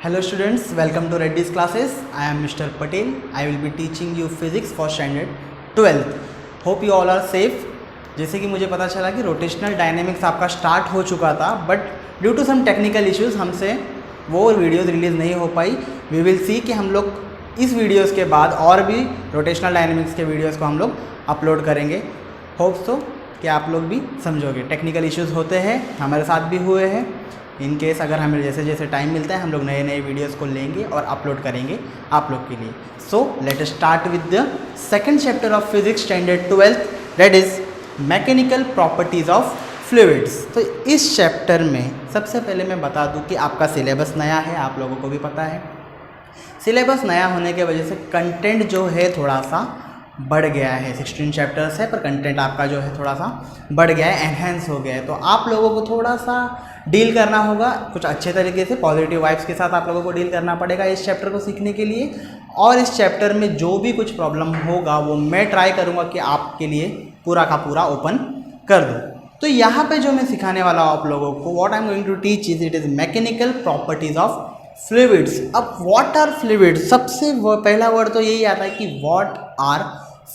Hello students, welcome to Reddy's classes. I am Mr. Patel. I will be teaching you physics for standard 12th. Hope you all are safe. जैसे कि मुझे पता चला कि rotational dynamics आपका start हो चुका था, but due to some technical issues हमसे वो वीडियोज़ रिलीज़ नहीं हो पाई. वी विल सी कि हम लोग इस वीडियोज़ के बाद और भी रोटेशनल डायनेमिक्स के वीडियोज़ को हम लोग अपलोड करेंगे. होप सो कि आप लोग भी समझोगे. टेक्निकल इश्यूज़ होते हैं, हमारे साथ भी हुए हैं. इन केस अगर हमें जैसे जैसे टाइम मिलता है हम लोग नए नए वीडियोस को लेंगे और अपलोड करेंगे आप लोग के लिए. So let us start with the second chapter of physics standard 12th, that is mechanical properties of fluids. तो इस चैप्टर में सबसे पहले मैं बता दूं कि आपका सिलेबस नया है, आप लोगों को भी पता है. सिलेबस नया होने के वजह से कंटेंट जो है थोड़ा सा बढ़ गया है. 16 चैप्टर्स है पर कंटेंट आपका जो है थोड़ा सा बढ़ गया है, एनहेंस हो गया है. तो आप लोगों को थोड़ा सा डील करना होगा कुछ अच्छे तरीके से, पॉजिटिव वाइब्स के साथ आप लोगों को डील करना पड़ेगा इस चैप्टर को सीखने के लिए. और इस चैप्टर में जो भी कुछ प्रॉब्लम होगा वो मैं ट्राई करूँगा कि आपके लिए पूरा का पूरा ओपन कर दूँ. तो यहाँ पे जो मैं सिखाने वाला हूँ आप लोगों को, what I am going to teach is it is mechanical properties of fluids. अब व्हाट आर फ्लूइड्स, सबसे पहला वर्ड तो यही आता है कि व्हाट आर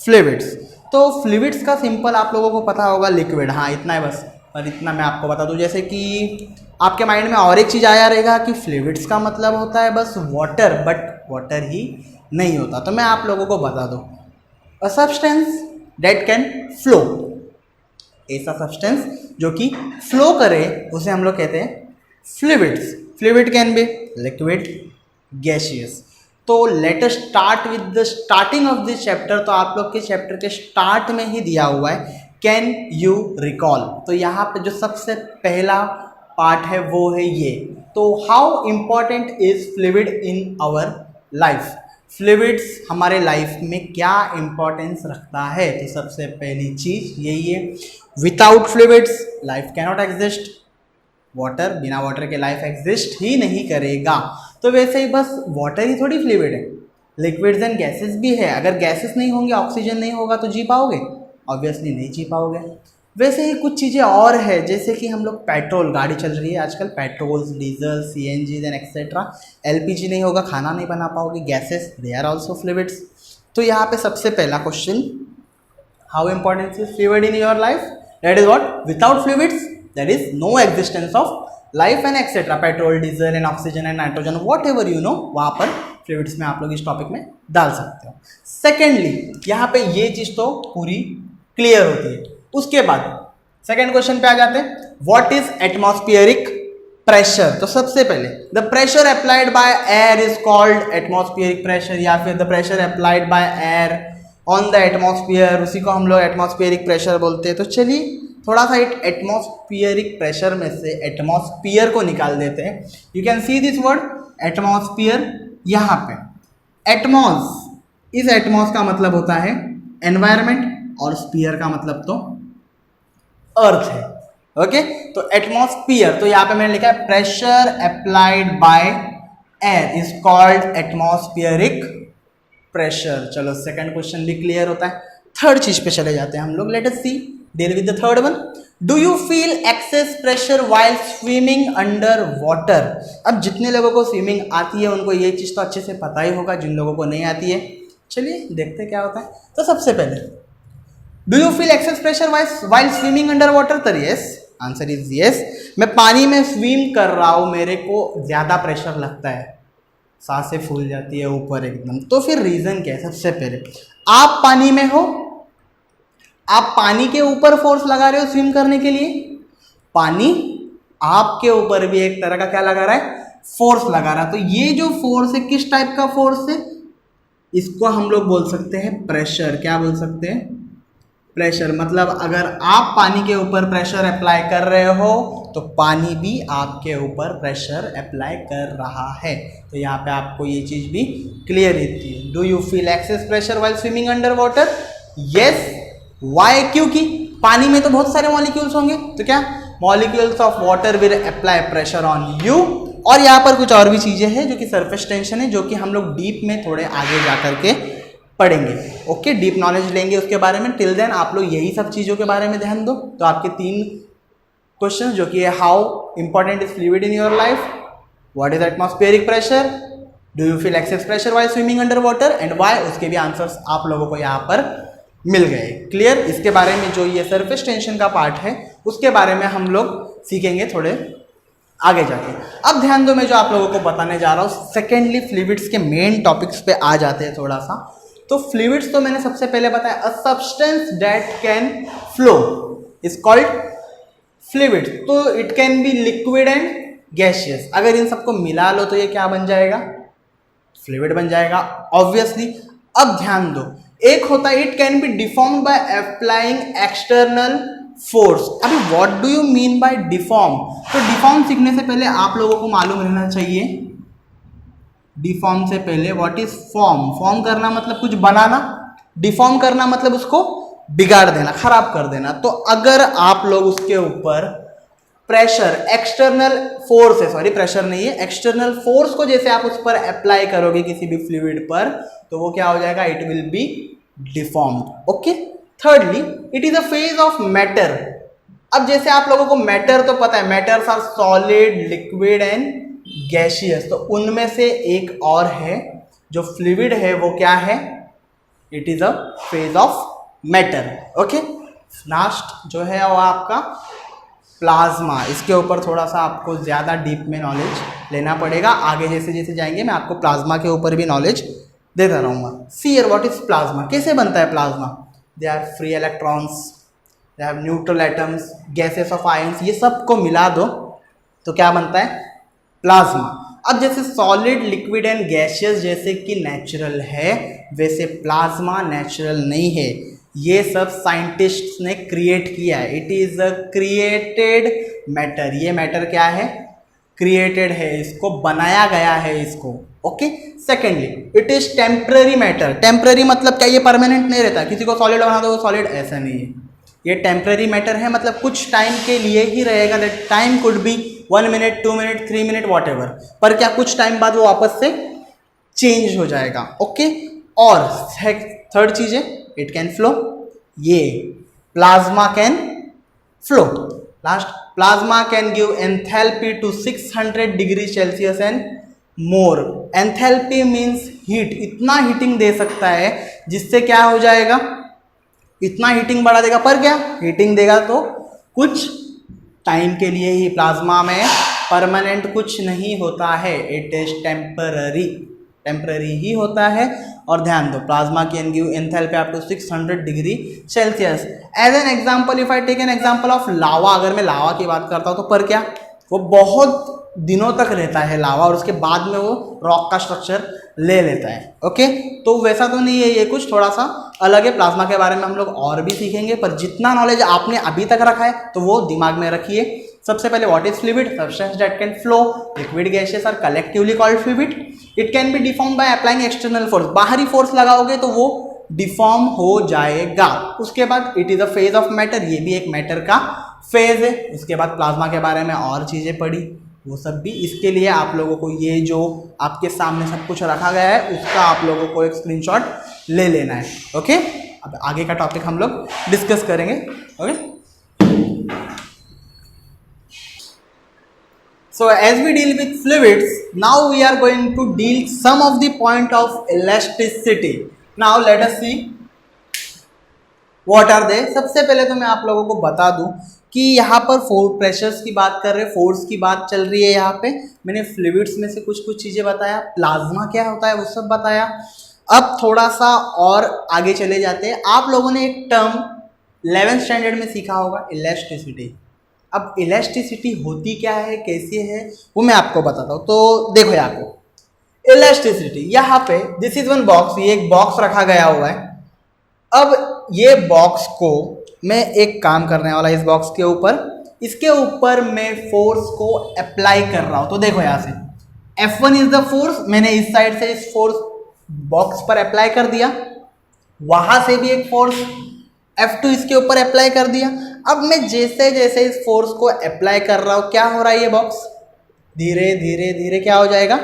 फ्लूइड्स. तो फ्लूइड्स का सिंपल आप लोगों को पता होगा लिक्विड, हाँ इतना है बस. और इतना मैं आपको बता दूं, जैसे कि आपके माइंड में और एक चीज़ आया रहेगा कि फ्लूइड्स का मतलब होता है बस वाटर, बट वाटर ही नहीं होता. तो मैं आप लोगों को बता दूं, a substance that can flow, ऐसा सब्सटेंस जो कि फ्लो करे उसे हम लोग कहते हैं fluids. Fluid can be liquid, gaseous. तो let us start with the starting of this chapter. तो आप लोग के चैप्टर के स्टार्ट में ही दिया हुआ है कैन यू रिकॉल. तो यहाँ पे जो सबसे पहला पार्ट है वो है ये. तो how important is fluid in our life. Fluids हमारे लाइफ में क्या इम्पोर्टेंस रखता है. तो सबसे पहली चीज़ यही है, without fluids life cannot exist. Water, बिना वाटर के लाइफ एग्जिस्ट ही नहीं करेगा. तो वैसे ही बस वाटर ही थोड़ी फ्लूइड है, लिक्विड्स एंड गैसेस भी है. अगर गैसेस नहीं होंगे, ऑक्सीजन नहीं होगा तो जी पाओगे? ऑब्वियसली नहीं जी पाओगे. वैसे ही कुछ चीज़ें और है, जैसे कि हम लोग पेट्रोल, गाड़ी चल रही है आजकल, petrols, diesel, CNG and etcetera. LPG नहीं होगा, खाना नहीं बना पाओगे. Gases, they are also fluids. तो यहाँ पे सबसे पहला question, how important is fluid in your life. That is what, without fluids there is no existence of life and etc. Petrol, diesel and oxygen and nitrogen, whatever you know, वहाँ पर fluids में आप लोग इस topic में डाल सकते हो. सेकेंडली यहाँ पे ये चीज़ तो पूरी क्लियर होती है. उसके बाद सेकेंड क्वेश्चन पे आ जाते हैं, व्हाट इज एटमॉस्फेरिक प्रेशर. तो सबसे पहले the pressure applied by air is called atmospheric pressure, या फिर the pressure applied by air on the atmosphere, उसी को हम लोग एटमॉस्फेरिक प्रेशर बोलते हैं. तो चलिए थोड़ा सा एक एटमॉस्फेरिक प्रेशर में से एटमॉस्फेयर को निकाल देते हैं. You can see this word atmosphere. यहाँ पे एटमॉस, इस एटमॉस का मतलब होता है एनवायरमेंट और स्फीयर का मतलब तो अर्थ है. ओके, तो एटमॉस्फेयर, तो यहाँ पे मैंने लिखा है pressure applied by air is called atmospheric pressure. चलो सेकंड क्वेश्चन भी क्लियर होता है. थर्ड चीज पे चले जाते हैं हम लोग. Let us see, deal with the third one. Do you feel excess pressure while swimming under water. अब जितने लोगों को स्विमिंग आती है उनको ये चीज़ तो अच्छे से पता ही होगा, जिन लोगों को नहीं आती है चलिए देखते क्या होता है. तो सबसे पहले, do you feel excess pressure while swimming under water. तो yes, आंसर इज yes. मैं पानी में स्विम कर रहा हूँ, मेरे को ज़्यादा प्रेशर लगता है, सांसें फूल जाती है ऊपर एकदम. तो फिर रीज़न क्या है. सबसे पहले आप पानी में हो, आप पानी के ऊपर फोर्स लगा रहे हो स्विम करने के लिए, पानी आपके ऊपर भी एक तरह का क्या लगा रहा है, फोर्स लगा रहा है. तो ये जो फोर्स है किस टाइप का फोर्स है, इसको हम लोग बोल सकते हैं प्रेशर. क्या बोल सकते हैं, प्रेशर. मतलब अगर आप पानी के ऊपर प्रेशर अप्लाई कर रहे हो तो पानी भी आपके ऊपर प्रेशर अप्लाई कर रहा है. तो यहाँ पे आपको ये चीज़ भी क्लियर रहती है. Do you feel excess pressure while swimming under water. Yes. Why, क्योंकि पानी में तो बहुत सारे मॉलिक्यूल्स होंगे, तो क्या molecules of water will apply pressure on you. और यहाँ पर कुछ और भी चीज़ें हैं जो कि सरफेस टेंशन है, जो कि हम लोग डीप में थोड़े आगे जा करके पढ़ेंगे. ओके, डीप नॉलेज लेंगे उसके बारे में. टिल देन आप लोग यही सब चीज़ों के बारे में ध्यान दो. तो आपके 3 क्वेश्चन जो कि है, how important is fluid in your life, what is atmospheric pressure, do you feel excess pressure while swimming under water and why, उसके भी आंसर्स आप लोगों को यहाँ पर मिल गए। क्लियर। इसके बारे में जो ये सरफेस टेंशन का पार्ट है उसके बारे में हम लोग सीखेंगे थोड़े आगे जाके। अब ध्यान दो, मैं जो आप लोगों को बताने जा रहा हूँ, सेकेंडली फ्लूइड्स के मेन टॉपिक्स पे आ जाते हैं थोड़ा सा। तो फ्लूइड्स तो मैंने सबसे पहले बताया, a substance that can flow is called fluids. तो it can be liquid and gaseous. अगर इन सबको मिला लो तो ये क्या बन जाएगा, फ्लूइड बन जाएगा ऑब्वियसली। अब ध्यान दो, एक होता है it can be deformed by applying external force. अभी what do you mean by deform? तो डिफॉर्म सीखने से पहले आप लोगों को मालूम रहना चाहिए, डिफॉर्म से पहले व्हाट इज फॉर्म। फॉर्म करना मतलब कुछ बनाना, डिफॉर्म करना मतलब उसको बिगाड़ देना, खराब कर देना। तो अगर आप लोग उसके ऊपर प्रेशर, एक्सटर्नल फोर्स है, सॉरी प्रेशर नहीं है, एक्सटर्नल फोर्स को जैसे आप उस पर अप्लाई करोगे किसी भी फ्लूइड पर, तो वो क्या हो जाएगा, it will be deformed. Okay. Thirdly, it is a phase of matter. अब जैसे आप लोगों को मैटर तो पता है, matters are solid, liquid and gaseous. तो उनमें से एक और है जो फ्लूइड है, वो क्या है, it is a phase of matter. Okay. Last जो है वो आपका प्लाज्मा। इसके ऊपर थोड़ा सा आपको ज़्यादा डीप में नॉलेज लेना पड़ेगा। आगे जैसे जैसे जाएंगे मैं आपको प्लाज्मा के ऊपर भी नॉलेज देता रहूँगा। See here what is plasma, कैसे बनता है plasma. They are free electrons, they have neutral atoms, gases of ions, ये सब को मिला दो तो क्या बनता है, प्लाज्मा। अब जैसे सॉलिड, लिक्विड एंड गैसियस जैसे कि नेचुरल है, वैसे प्लाज्मा नेचुरल नहीं है। ये सब साइंटिस्ट्स ने क्रिएट किया है। It is a created matter. ये मैटर क्या है, क्रिएटेड है, इसको बनाया गया है इसको। Okay. Secondly, it is temporary matter. Temporary मतलब क्या, ये परमानेंट नहीं रहता। किसी को सॉलिड बना दो वो सॉलिड, ऐसा नहीं है। ये टेम्पररी मैटर है, मतलब कुछ टाइम के लिए ही रहेगा। That time could be 1 minute, 2 minute, 3 minute, what ever. पर क्या कुछ टाइम बाद वो वापस से चेंज हो जाएगा। ओके। और थर्ड चीज है, इट कैन फ्लो। ये plasma can flow. Last, plasma can give enthalpy to 600 degree celsius and more. Enthalpy means heat. इतना हीटिंग दे सकता है जिससे क्या हो जाएगा, इतना हीटिंग बढ़ा देगा। पर क्या हीटिंग देगा तो कुछ टाइम के लिए ही। प्लाज्मा में परमानेंट कुछ नहीं होता है, इट इज टेम्पररी, टेम्पररी ही होता है। और ध्यान दो, plasma can give enthalpy up to 600 degree celsius. As an example, if I take an example of lava, अगर मैं लावा की बात करता हूँ तो पर क्या, वो बहुत दिनों तक रहता है लावा, और उसके बाद में वो रॉक का स्ट्रक्चर ले लेता है। ओके। तो वैसा तो नहीं है, ये कुछ थोड़ा सा अलग है। प्लाज्मा के बारे में हम लोग और भी सीखेंगे, पर जितना नॉलेज आपने अभी तक रखा है तो वो दिमाग में रखिए। सबसे पहले what is fluid, substance that can flow, liquid, gases are collectively called fluid. It can be deform by applying external force. बाहरी फोर्स लगाओगे तो वो डिफॉर्म हो जाएगा। उसके बाद it is a phase of matter, ये भी एक मैटर का फेज है। उसके बाद प्लाज्मा के बारे में और चीज़ें पढ़ी, वो सब भी। इसके लिए आप लोगों को ये जो आपके सामने सब कुछ रखा गया है उसका आप लोगों को एक स्क्रीनशॉट ले लेना है। ओके। अब आगे का टॉपिक हम लोग डिस्कस करेंगे। Okay. So as we deal with fluids, now we are going to deal some of the point of elasticity. Now let us see what are they. सबसे पहले तो मैं आप लोगों को बता दूं कि यहाँ पर प्रेशर्स की बात कर रहे हैं, फोर्स की बात चल रही है। यहाँ पे मैंने फ्लूइड्स में से कुछ कुछ चीज़ें बताया, प्लाज्मा क्या होता है वो सब बताया। अब थोड़ा सा और आगे चले जाते हैं। आप लोगों ने एक टर्म 11th स्टैंडर्ड में सीखा होगा, इलास्टिसिटी। अब इलास्टिसिटी होती क्या है, कैसी है, वो मैं आपको बताता हूँ। तो देखो यहाँ पे इलास्टिसिटी, यहाँ पे दिस इज वन बॉक्स, ये एक बॉक्स रखा गया हुआ है। अब ये बॉक्स को मैं एक काम करने वाला इस बॉक्स के ऊपर, इसके ऊपर मैं फोर्स को अप्लाई कर रहा हूँ। तो देखो यहाँ से F1 इज द फोर्स, मैंने इस साइड से इस फोर्स बॉक्स पर अप्लाई कर दिया, वहां से भी एक फोर्स F2 इसके ऊपर अप्लाई कर दिया। अब मैं जैसे जैसे इस फोर्स को अप्लाई कर रहा हूँ, क्या हो रहा है, ये बॉक्स धीरे धीरे धीरे क्या हो जाएगा,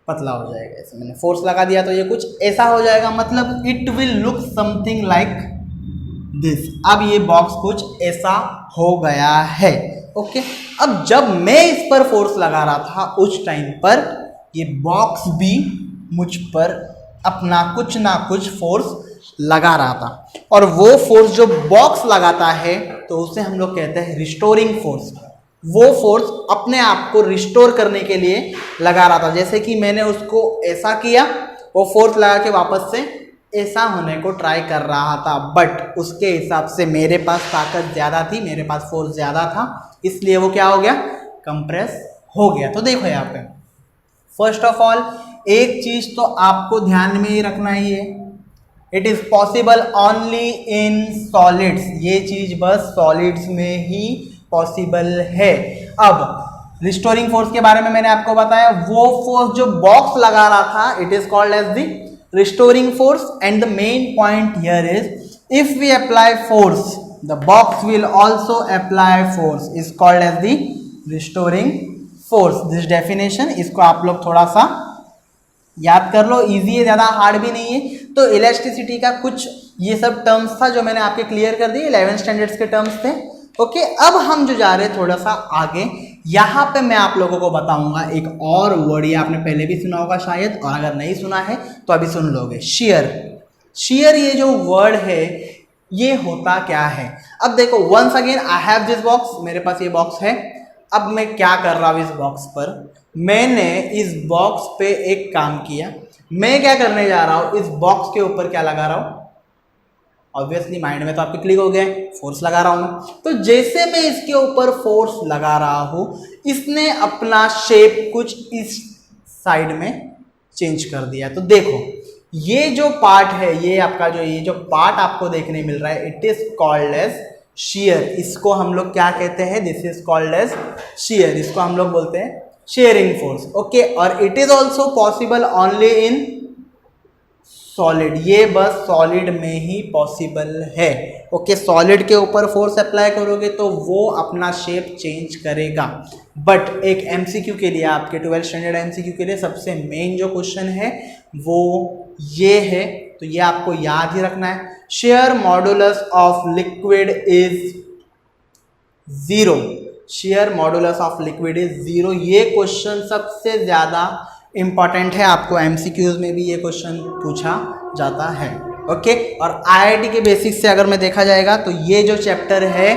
पतला हो जाएगा। ऐसे मैंने फोर्स लगा दिया तो ये कुछ ऐसा हो जाएगा, मतलब it will look something like this. अब ये बॉक्स कुछ ऐसा हो गया है। ओके। अब जब मैं इस पर फोर्स लगा रहा था उस टाइम पर ये बॉक्स भी मुझ पर अपना कुछ ना कुछ फोर्स लगा रहा था, और वो फोर्स जो बॉक्स लगाता है तो उसे हम लोग कहते हैं रिस्टोरिंग फोर्स। वो फोर्स अपने आप को रिस्टोर करने के लिए लगा रहा था। जैसे कि मैंने उसको ऐसा किया, वो फोर्स लगा के वापस से ऐसा होने को ट्राई कर रहा था, बट उसके हिसाब से मेरे पास ताकत ज़्यादा थी, मेरे पास फोर्स ज़्यादा था, इसलिए वो क्या हो गया, कंप्रेस हो गया। तो देखो यहाँ पे फर्स्ट ऑफ ऑल एक चीज़ तो आपको ध्यान में ही रखना ही है, it is possible only in solids. ये चीज़ बस सॉलिड्स में ही पॉसिबल है। अब रिस्टोरिंग फोर्स के बारे में मैंने आपको बताया, वो फोर्स जो बॉक्स लगा रहा था it is called as the restoring force, and the main point here is if we apply force the box will also apply force, is called as the restoring force. This definition इसको आप लोग थोड़ा सा याद कर लो, easy है, ज़्यादा hard भी नहीं है। तो इलेक्ट्रिसिटी का कुछ ये सब टर्म्स था जो मैंने आपके क्लियर कर दिए, 11th स्टैंडर्ड्स के टर्म्स थे। ओके, अब हम जो जा रहे हैं थोड़ा सा आगे, यहाँ पे मैं आप लोगों को बताऊंगा एक और वर्ड, ये आपने पहले भी सुना होगा शायद, और अगर नहीं सुना है तो अभी सुन लोगे, शेयर। शेयर ये जो वर्ड है ये होता क्या है। अब देखो once again I have this box, मेरे पास ये बॉक्स है। अब मैं क्या कर रहा हूँ इस बॉक्स पर, मैंने इस बॉक्स पे एक काम किया। मैं क्या करने जा रहा हूँ, इस बॉक्स के ऊपर क्या लगा रहा हूँ, ऑब्वियसली माइंड में तो आपके क्लिक हो गया, फोर्स लगा रहा हूं मैं। तो जैसे मैं इसके ऊपर फोर्स लगा रहा हूं, इसने अपना शेप कुछ इस साइड में चेंज कर दिया। तो देखो ये जो पार्ट है, ये आपका जो ये जो पार्ट आपको देखने मिल रहा है, it is called as shear. इसको हम लोग क्या कहते हैं, this is called as shear. इसको हम लोग बोलते हैं शेयरिंग फोर्स। ओके, और it is also possible only in solid, ये बस सॉलिड में ही पॉसिबल है। ओके, सॉलिड के ऊपर फोर्स अप्लाई करोगे तो वो अपना शेप चेंज करेगा। बट एक एमसीक्यू के लिए, आपके 12th स्टैंडर्ड एमसीक्यू के लिए सबसे मेन जो क्वेश्चन है वो ये है, तो ये आपको याद ही रखना है। Share modulus of liquid is 0। Share modulus of liquid is 0। ये क्वेश्चन सबसे ज़्यादा इंपॉर्टेंट है, आपको एमसीक्यूज में भी ये क्वेश्चन पूछा जाता है। ओके, और आईआईटी के बेसिक्स से अगर मैं देखा जाएगा तो ये जो चैप्टर है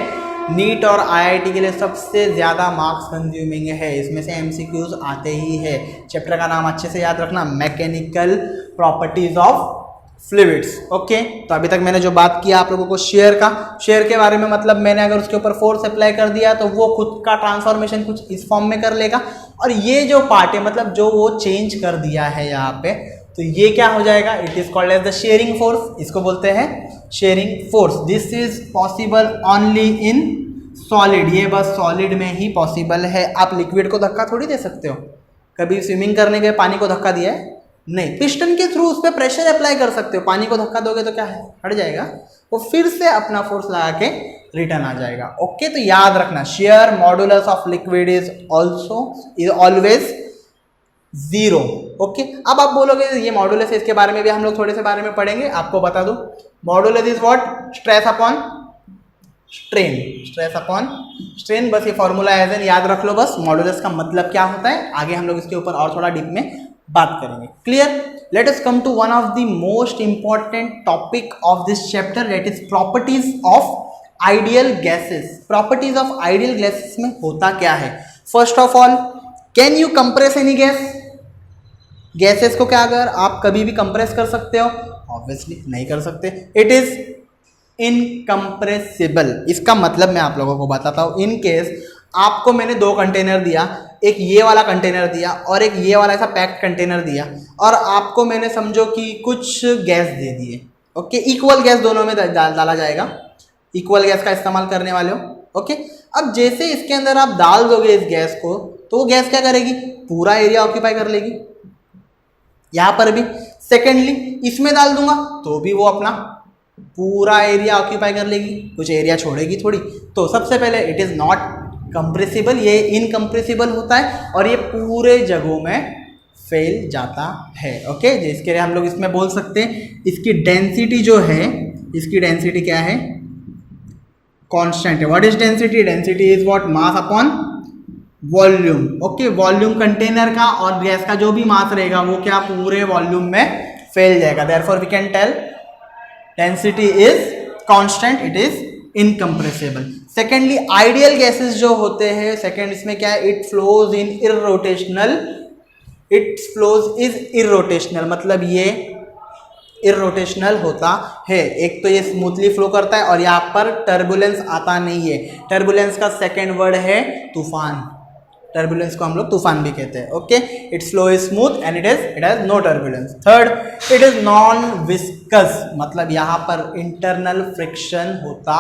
नीट और आईआईटी के लिए सबसे ज़्यादा मार्क्स कंज्यूमिंग है, इसमें से एमसीक्यूज आते ही है। चैप्टर का नाम अच्छे से याद रखना, mechanical properties of fluids. Okay, तो अभी तक मैंने जो बात किया आप लोगों को शेयर का, शेयर के बारे में मतलब मैंने अगर उसके ऊपर फोर्स अप्लाई कर दिया तो वो खुद का ट्रांसफॉर्मेशन कुछ इस फॉर्म में कर लेगा, और ये जो पार्ट है मतलब जो वो चेंज कर दिया है यहाँ पे, तो ये क्या हो जाएगा, it is called as the shearing force. इसको बोलते हैं shearing force. This is possible only in solid, ये बस सॉलिड में ही पॉसिबल है। आप लिक्विड को धक्का थोड़ी दे सकते हो, कभी स्विमिंग करने के पानी को धक्का दिया है, नहीं। पिस्टन के थ्रू उस पर प्रेशर अप्लाई कर सकते हो, पानी को धक्का दोगे तो क्या है, हट जाएगा, वो फिर से अपना फोर्स लगा के रिटर्न आ जाएगा। ओके, तो याद रखना share modulus of liquid is always 0। Okay, अब आप बोलोगे ये मॉडुलस है, इसके बारे में भी हम लोग थोड़े से बारे में पढ़ेंगे। आपको बता दूं, modulus is what, stress upon strain, stress upon strain, बस ये फॉर्मूला एज एन याद रख लो। बस मॉडुलस का मतलब क्या होता है, आगे हम लोग इसके ऊपर और थोड़ा डीप में बात करेंगे। Clear? Let us come to one of the most important topic of this chapter, that is properties of ideal gases. Properties of ideal gases में होता क्या है? First of all, can you compress any gas? Gases को क्या अगर आप कभी भी कंप्रेस कर सकते हो? ऑब्वियसली नहीं कर सकते। It is incompressible. इसका मतलब मैं आप लोगों को बताता हूँ। इन केस आपको मैंने 2 कंटेनर दिया, एक ये वाला कंटेनर दिया और एक ये वाला ऐसा पैक्ड कंटेनर दिया, और आपको मैंने समझो कि कुछ गैस दे दिए। ओके, इक्वल गैस दोनों में डाला जाएगा, इक्वल गैस का इस्तेमाल करने वाले हो। ओके, अब जैसे इसके अंदर आप डाल दोगे इस गैस को, तो वो गैस क्या करेगी, पूरा एरिया ऑक्यूपाई कर लेगी। यहाँ पर भी सेकेंडली इसमें डाल दूंगा तो भी वो अपना पूरा एरिया ऑक्यूपाई कर लेगी, कुछ एरिया छोड़ेगी थोड़ी। तो सबसे पहले इट इज़ नॉट कंप्रेसिबल, ये इनकम्प्रेसिबल होता है और ये पूरे जगहों में फैल जाता है। ओके, जिसके लिए हम लोग इसमें बोल सकते हैं इसकी डेंसिटी जो है, इसकी डेंसिटी क्या है, कांस्टेंट है। What is density? Density is what, mass upon volume. Okay, volume container का और गैस का जो भी मास रहेगा वो क्या पूरे वॉल्यूम में फैल जाएगा। Therefore we can tell density is constant, it is incompressible. Secondly ideal gases जो होते हैं, सेकेंड इसमें क्या है, it flows in irrotational, it flows is irrotational, मतलब ये इररोटेशनल होता है। एक तो ये स्मूथली फ्लो करता है और यहाँ पर टर्बुलेंस आता नहीं है। टर्बुलेंस का सेकेंड वर्ड है तूफान, टर्बुलेंस को हम लोग तूफान भी कहते हैं। Okay, it's flow is smooth and it has no turbulence. Third, it is non viscous, मतलब यहाँ पर इंटरनल फ्रिक्शन होता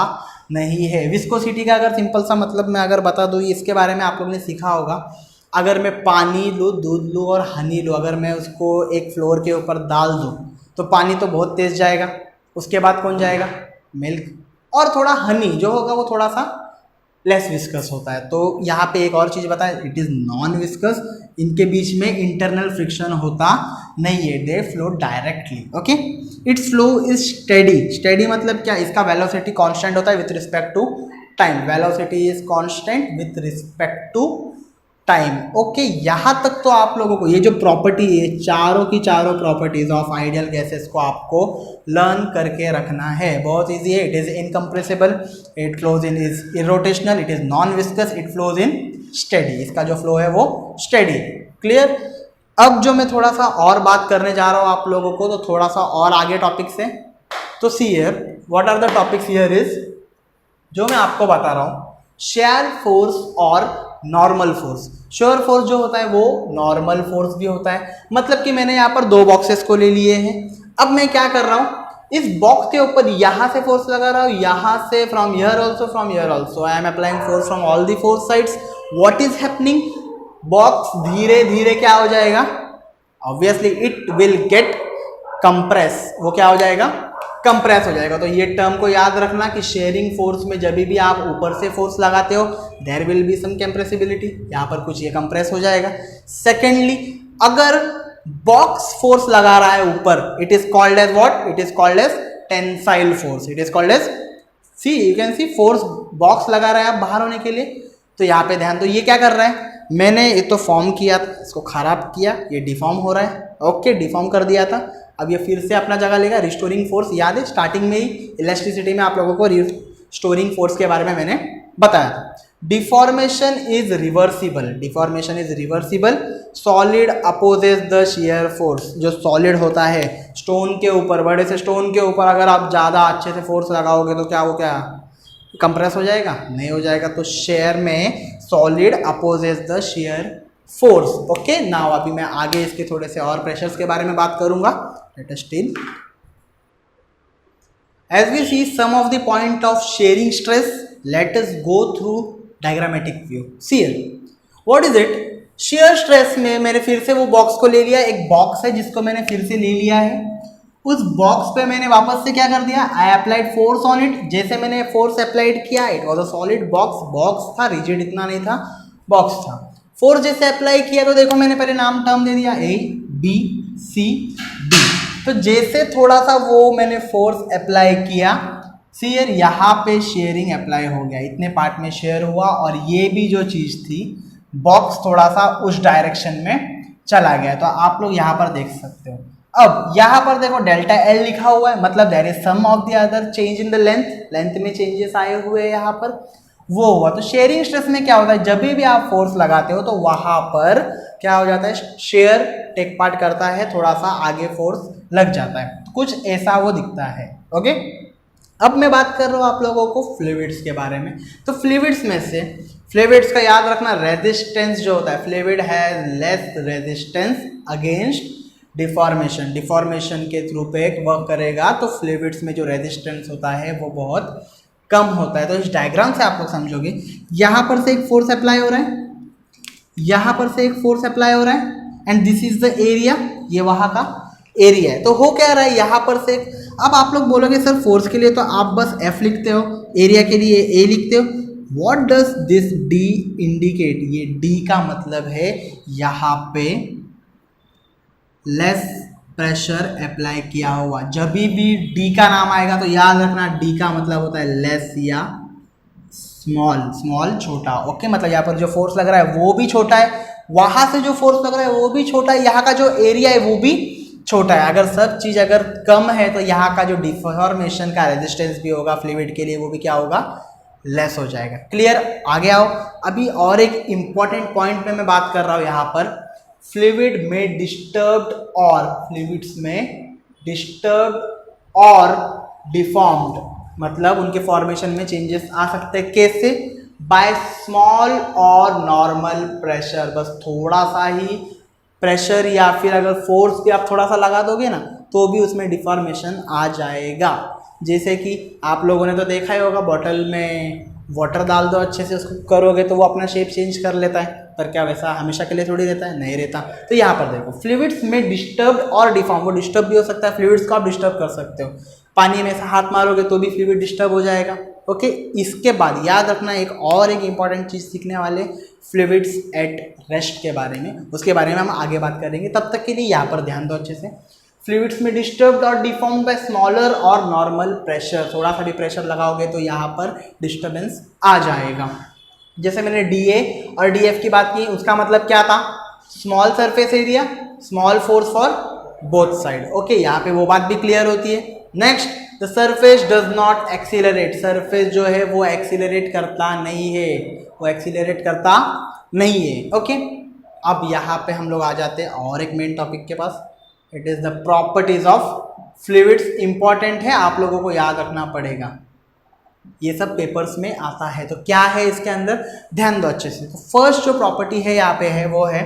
नहीं है। विस्कोसिटी का अगर सिंपल सा मतलब मैं अगर बता दूँ, इसके बारे में आप लोगों ने सीखा होगा। अगर मैं पानी लूँ, दूध लूँ और हनी लूँ, अगर मैं उसको एक फ्लोर के ऊपर डाल दूँ तो पानी तो बहुत तेज जाएगा, उसके बाद कौन जाएगा, मिल्क, और थोड़ा हनी जो होगा वो थोड़ा सा लेस विस्कस होता है। तो यहाँ पे एक और चीज़ बताएं, इट इज़ नॉन विस्कस, इनके बीच में इंटरनल फ्रिक्शन होता नहीं है, they flow directly. Okay, it's flow is steady. Steady मतलब क्या, इसका वेलोसिटी कांस्टेंट होता है with respect to time, velocity is constant with respect to time. Okay, यहाँ तक तो आप लोगों को ये जो प्रॉपर्टी है, चारों की चारों प्रॉपर्टीज ऑफ आइडियल गैसेस को आपको लर्न करके रखना है। बहुत इजी है। It is incompressible, it flows in is irrotational, it is non viscous, it flows in steady. इसका जो फ्लो है वो स्टेडी। क्लियर। अब जो मैं थोड़ा सा और बात करने जा रहा हूँ आप लोगों को, तो थोड़ा सा और आगे टॉपिक से, तो see here what are the topics here is, जो मैं आपको बता रहा हूँ, शेयर फोर्स और नॉर्मल फोर्स। शेयर फोर्स जो होता है वो नॉर्मल फोर्स भी होता है। मतलब कि मैंने यहाँ पर दो बॉक्सेस को ले लिए हैं। अब मैं क्या कर रहा हूँ, इस बॉक्स के ऊपर यहाँ से फोर्स लगा रहा हूँ, यहाँ से, from here also, from here also, I am applying force from all the four sides. What is happening, box धीरे धीरे क्या हो जाएगा, obviously it will get compress, वो क्या हो जाएगा, कंप्रेस हो जाएगा। तो ये टर्म को याद रखना कि शेयरिंग फोर्स में जब भी आप ऊपर से फोर्स लगाते हो, there will be some compressibility, यहाँ पर कुछ ये कंप्रेस हो जाएगा। सेकेंडली, अगर बॉक्स फोर्स लगा रहा है ऊपर, it is called as what, it is called as tensile force, it is called as, see you can see, force box लगा रहा है आप बाहर होने के लिए। तो यहाँ पे ध्यान दो, ये क्या कर रहा है, मैंने ये तो फॉर्म किया था, इसको खराब किया, ये डिफॉर्म हो रहा है। ओके, डिफॉर्म कर दिया था, अब ये फिर से अपना जगह लेगा। रिस्टोरिंग फोर्स याद है, स्टार्टिंग में ही इलेक्ट्रिसिटी में आप लोगों को रिस्टोरिंग फोर्स के बारे में मैंने बताया था। Deformation is reversible, deformation is reversible. Solid opposes the shear force, जो सॉलिड होता है, स्टोन के ऊपर, बड़े से स्टोन के ऊपर अगर आप ज़्यादा अच्छे से फोर्स लगाओगे तो क्या, वो क्या कंप्रेस हो जाएगा, नहीं हो जाएगा। तो शेयर में solid opposes the shear force. Okay, now अभी मैं आगे इसके थोड़े से और प्रेशर्स के बारे में बात करूंगा। Let us still, as we see some of the point of shearing stress, let us go through diagrammatic view. See here, what is it, shear stress में मैंने फिर से वो बॉक्स को ले लिया, एक बॉक्स है जिसको मैंने फिर से ले लिया है, उस बॉक्स पे मैंने वापस से क्या कर दिया, I applied force on it. जैसे मैंने फोर्स अप्लाइड किया, it was a solid box, box था, रिजिड इतना नहीं था, बॉक्स था। फोर्स जैसे अप्लाई किया तो देखो मैंने पहले नाम टर्म दे दिया, ए बी सी डी। तो जैसे थोड़ा सा वो मैंने फोर्स अप्लाई किया, सीयर यहाँ पे शेयरिंग अप्लाई हो गया, इतने पार्ट में शेयर हुआ, और ये भी जो चीज़ थी, बॉक्स थोड़ा सा उस डायरेक्शन में चला गया। तो आप लोग यहाँ पर देख सकते हो। अब यहाँ पर देखो डेल्टा एल लिखा हुआ है, मतलब there is some of the other change in the length, length में चेंजेस आए हुए हैं यहाँ पर, वो हुआ। तो शेयरिंग स्ट्रेस में क्या होता है, जब भी आप फोर्स लगाते हो तो वहां पर क्या हो जाता है, शेयर टेक पार्ट करता है, थोड़ा सा आगे फोर्स लग जाता है, कुछ ऐसा वो दिखता है। ओके, अब मैं बात कर रहा हूँ आप लोगों को फ्लूइड्स के बारे में। तो फ्लूइड्स में से, फ्लूइड्स का याद रखना, रेजिस्टेंस जो होता है, fluid has less resistance against deformation, deformation के थ्रू पे वर्क करेगा, तो फ्लूइड्स में जो रेजिस्टेंस होता है वो बहुत कम होता है। तो इस डायग्राम से आप लोग समझोगे, यहाँ पर से एक फोर्स अप्लाई हो रहा है, यहाँ पर से एक फोर्स अप्लाई हो रहा है, and this is the area, ये वहाँ का एरिया है। तो हो क्या रहा है, यहाँ पर से, अब आप लोग बोलोगे सर फोर्स के लिए तो आप बस F लिखते हो, एरिया के लिए A लिखते हो, what does this D indicate, ये D का मतलब है यहाँ पे लेस प्रेशर अप्लाई किया हुआ। जब भी D का नाम आएगा तो याद रखना D का मतलब होता है लेस या स्मॉल, स्मॉल छोटा, ओके। मतलब यहाँ पर जो फोर्स लग रहा है वो भी छोटा है, वहाँ से जो फोर्स लग रहा है वो भी छोटा है, यहाँ का जो एरिया है वो भी छोटा है। अगर सब चीज़ अगर कम है तो यहाँ का जो डिफॉर्मेशन का रेजिस्टेंस भी होगा फ्लूइड के लिए वो भी क्या होगा, लेस हो जाएगा। क्लियर, आगे आओ। अभी और एक इम्पॉर्टेंट पॉइंट पे मैं बात कर रहा हूँ यहाँ पर, फ्लूइड में डिस्टर्ब्ड और फ्लूइड्स में डिस्टर्ब्ड और डिफॉर्म्ड, मतलब उनके फॉर्मेशन में चेंजेस आ सकते हैं। कैसे? बाय स्मॉल और नॉर्मल प्रेशर, बस थोड़ा सा ही प्रेशर या फिर अगर फोर्स भी आप थोड़ा सा लगा दोगे ना तो भी उसमें डिफॉर्मेशन आ जाएगा। जैसे कि आप लोगों ने तो देखा ही होगा, बॉटल में वाटर डाल दो, अच्छे से उसको करोगे तो वो अपना शेप चेंज कर लेता है, पर क्या वैसा हमेशा के लिए थोड़ी रहता है? नहीं रहता। तो यहाँ पर देखो, फ्लूइड्स में डिस्टर्ब और डिफॉर्म, वो डिस्टर्ब भी हो सकता है, फ्लूइड्स को आप डिस्टर्ब कर सकते हो, पानी में ऐसा हाथ मारोगे तो भी फ्लूइड डिस्टर्ब हो जाएगा, ओके। इसके बाद याद रखना एक इंपॉर्टेंट चीज़ सीखने वाले, फ्लूइड्स एट रेस्ट के बारे में, उसके बारे में हम आगे बात करेंगे। तब तक के लिए यहाँ पर ध्यान दो अच्छे से। फ्लूइड्स में डिस्टर्ब्ड और डिफॉर्म्ड बाय स्मॉलर और नॉर्मल प्रेशर, थोड़ा सा भी प्रेशर लगाओगे तो यहाँ पर डिस्टर्बेंस आ जाएगा। जैसे मैंने DA और DF की बात की, उसका मतलब क्या था? Small surface area, small force for both side, okay. यहाँ पे वो बात भी क्लियर होती है। Next, the surface does not accelerate, surface जो है वो एक्सीलरेट करता नहीं है, वो एक्सीलरेट करता नहीं है, ओके। अब यहाँ पे हम लोग आ जाते हैं और एक मेन टॉपिक के पास, it is the properties of fluids. Important है, आप लोगों को याद रखना पड़ेगा, ये सब पेपर्स में आता है। तो क्या है इसके अंदर, ध्यान दो अच्छे से। तो फर्स्ट जो प्रॉपर्टी है यहाँ पे है वो है,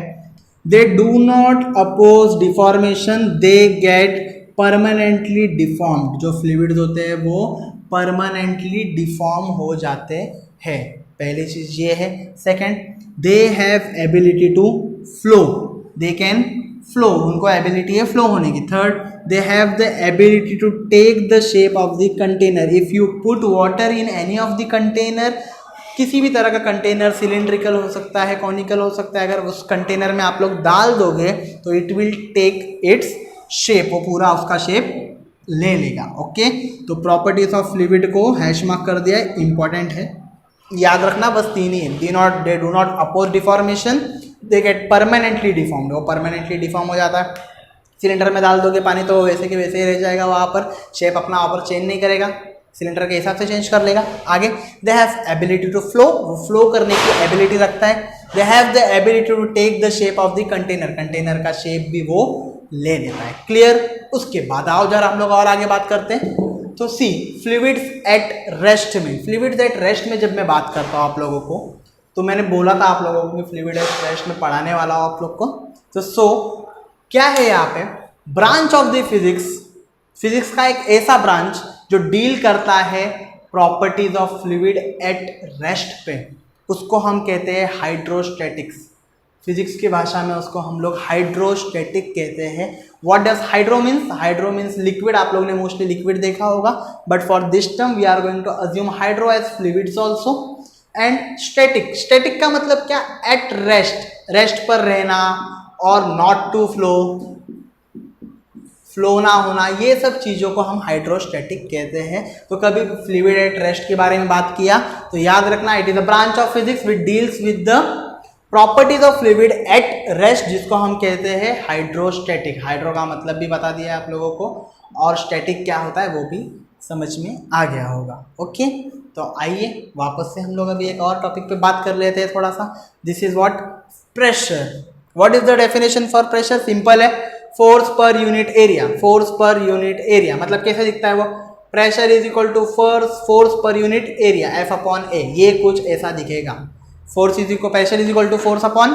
they do not oppose deformation, they get permanently deformed. जो फ्लूइड्स होते हैं वो परमानेंटली डिफॉर्म हो जाते हैं, पहली चीज ये है। Second, they have ability to flow, they can flow, उनको एबिलिटी है फ्लो होने की। Third, they have the ability to take the shape of the container, if you put water in any of the container, किसी भी तरह का container, cylindrical हो सकता है, कॉनिकल हो सकता है, अगर उस कंटेनर में आप लोग डाल दोगे तो it will take its shape, वो पूरा उसका शेप ले लेगा, ओके। तो प्रॉपर्टीज ऑफ फ्लूइड को हैश मार्क कर दिया है, इंपॉर्टेंट है, याद रखना। बस तीन ही है, they do not oppose deformation, they get permanently deformed, वो परमानेंटली डिफॉर्म हो जाता है। सिलेंडर में डाल दोगे पानी तो वैसे के वैसे ही रह जाएगा, वहाँ पर शेप अपना वहाँ पर चेंज नहीं करेगा, सिलेंडर के हिसाब से चेंज कर लेगा। आगे, they have ability to flow, वो फ्लो करने की एबिलिटी रखता है। They have the ability to take the shape of the container, container का शेप भी वो ले लेता है। क्लियर? उसके बाद आओ जरा हम लोग और आगे बात करते हैं। तो सी, फ्लूइड्स एट रेस्ट में, फ्लूइड्स एट रेस्ट में जब मैं बात करता हूँ आप लोगों को, तो मैंने बोला था आप लोगों को कि फ्लूइड एट रेस्ट में पढ़ाने वाला हूँ आप लोग को। तो क्या है यहाँ पे, branch of the physics, physics का एक ऐसा ब्रांच जो डील करता है properties of fluid at rest पे, उसको हम कहते हैं हाइड्रोस्टैटिक्स। फिजिक्स की भाषा में उसको हम लोग हाइड्रोस्टैटिक कहते हैं। What does hydro means? Hydro means liquid, आप लोगों ने मोस्टली लिक्विड देखा होगा, but for this term we are going to assume hydro as fluids also. And static, static का मतलब क्या? एट रेस्ट, रेस्ट पर रहना, और नॉट टू फ्लो, फ्लो ना होना, ये सब चीज़ों को हम हाइड्रोस्टैटिक कहते हैं। तो कभी फ्लूइड एट रेस्ट के बारे में बात किया तो याद रखना, it is a branch of physics which deals with the properties of fluid at rest, जिसको हम कहते हैं हाइड्रोस्टैटिक। हाइड्रो का मतलब भी बता दिया है आप लोगों को, और स्टैटिक क्या होता है वो भी समझ में आ गया होगा, ओके। तो आइए वापस से हम लोग अभी एक और टॉपिक पे बात कर लेते हैं थोड़ा सा। This is what? Pressure. What is the definition for pressure? Simple है, force per unit area. Force per unit area मतलब कैसे दिखता है वो? Pressure is equal to force per unit area, F upon A, ये कुछ ऐसा दिखेगा। Force is equal, pressure is equal to force upon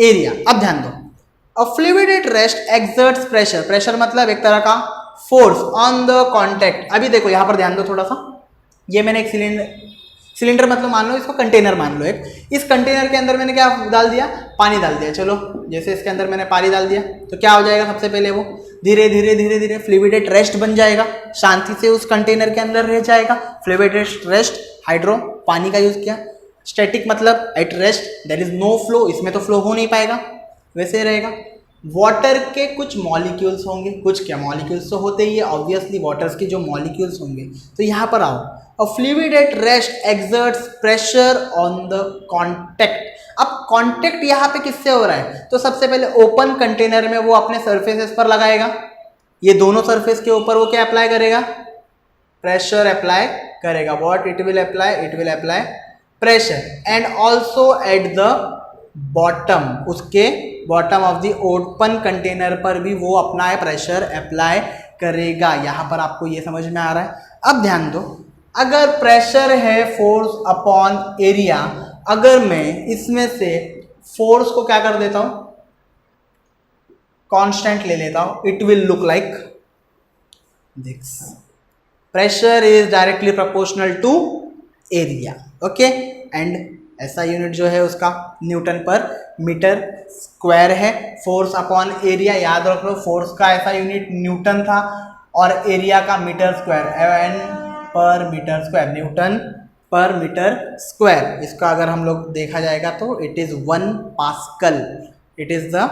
area. अब ध्यान दो, a fluid at rest exerts pressure, pressure मतलब एक तरह का फोर्स ऑन द कॉन्टैक्ट। अभी देखो यहाँ पर ध्यान दो थोड़ा सा, ये मैंने एक सिलेंडर मतलब मान लो, इसको कंटेनर मान लो एक, इस कंटेनर के अंदर मैंने क्या डाल दिया? पानी डाल दिया। चलो जैसे इसके अंदर मैंने पानी डाल दिया तो क्या हो जाएगा? सबसे पहले वो धीरे धीरे धीरे धीरे फ्लूइड एट रेस्ट बन जाएगा, शांति से उस कंटेनर के अंदर रह जाएगा। फ्लूइड एट रेस्ट, हाइड्रो, पानी का यूज किया। स्टैटिक मतलब at rest there is no flow, इसमें तो फ्लो हो नहीं पाएगा, वैसे रहेगा। वाटर के कुछ मॉलिक्यूल्स होंगे, कुछ क्या मॉलिक्यूल्स तो होते ही है ऑब्वियसली, वाटर्स के जो मॉलिक्यूल्स होंगे। तो यहाँ पर आओ, अ fluid at rest exerts pressure on the contact. अब कॉन्टेक्ट यहाँ पे किससे हो रहा है, तो सबसे पहले ओपन कंटेनर में वो अपने सरफेसेस पर लगाएगा, ये दोनों सरफेस के ऊपर वो क्या अप्लाई करेगा, प्रेशर अप्लाई करेगा। What it will apply, it will apply pressure and also at the bottom, उसके bottom of the open container पर भी वो अपना प्रेशर अप्लाई करेगा। यहाँ पर आपको ये समझ में आ रहा है। अब ध्यान दो, अगर प्रेशर है फोर्स अपॉन एरिया, अगर मैं इसमें से फोर्स को क्या कर देता हूं, कांस्टेंट ले लेता हूं, it will look like this. Pressure is directly proportional to area, okay. And ऐसा यूनिट जो है उसका न्यूटन पर मीटर स्क्वायर है। फोर्स अपॉन एरिया याद रख लो, फोर्स का ऐसा यूनिट न्यूटन था और एरिया का मीटर स्क्वायर, एन पर meter square, Newton per meter square. इसका अगर हम लोग देखा जाएगा तो it is 1 pascal, it is the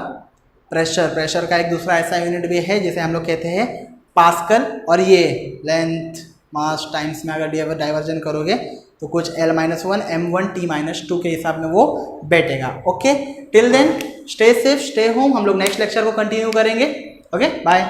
pressure. Pressure का एक दूसरा ऐसा यूनिट भी है जिसे हम लोग कहते हैं पास्कल, और ये लेंथ मास टाइम्स में अगर डाइवर्जन करोगे तो कुछ L-1 M1 T-2 के हिसाब में वो बैठेगा। Okay, till then stay safe, stay home. हम लोग नेक्स्ट लेक्चर को कंटिन्यू करेंगे। Okay, bye.